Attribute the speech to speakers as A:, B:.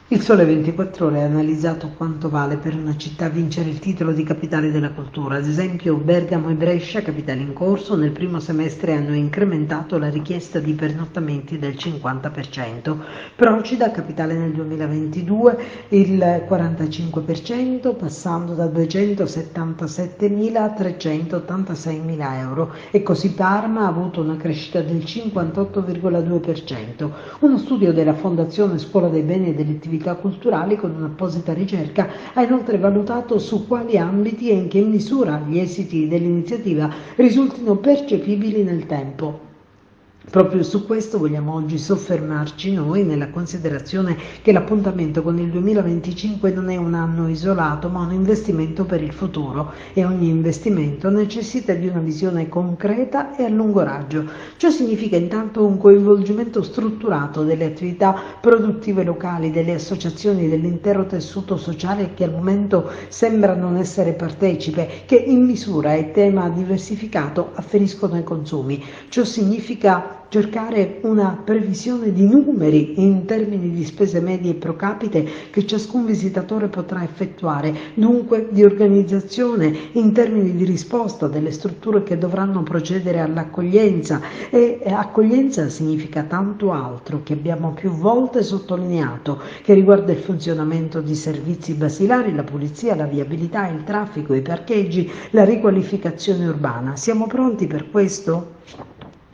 A: Il Sole 24 Ore ha analizzato quanto vale per una città vincere il titolo di capitale della cultura. Ad esempio, Bergamo e Brescia, capitali in corso, nel primo semestre hanno incrementato la richiesta di pernottamenti del 50%. Procida, capitale nel 2022, il 45%, passando da 277.000 a 386.000 euro. E così Parma ha avuto una crescita del 58,2%. Uno studio della Fondazione Scuola dei Beni e delle Attività culturali con un'apposita ricerca ha inoltre valutato su quali ambiti e in che misura gli esiti dell'iniziativa risultino percepibili nel tempo. Proprio su questo vogliamo oggi soffermarci noi, nella considerazione che l'appuntamento con il 2025 non è un anno isolato, ma un investimento per il futuro, e ogni investimento necessita di una visione concreta e a lungo raggio. Ciò significa intanto un coinvolgimento strutturato delle attività produttive locali, delle associazioni, dell'intero tessuto sociale che al momento sembra non essere partecipe, che in misura e tema diversificato afferiscono ai consumi. Ciò significa cercare una previsione di numeri in termini di spese medie pro capite che ciascun visitatore potrà effettuare, dunque di organizzazione in termini di risposta delle strutture che dovranno procedere all'accoglienza, e accoglienza significa tanto altro che abbiamo più volte sottolineato, che riguarda il funzionamento di servizi basilari, la pulizia, la viabilità, il traffico, i parcheggi, la riqualificazione urbana. Siamo pronti per questo?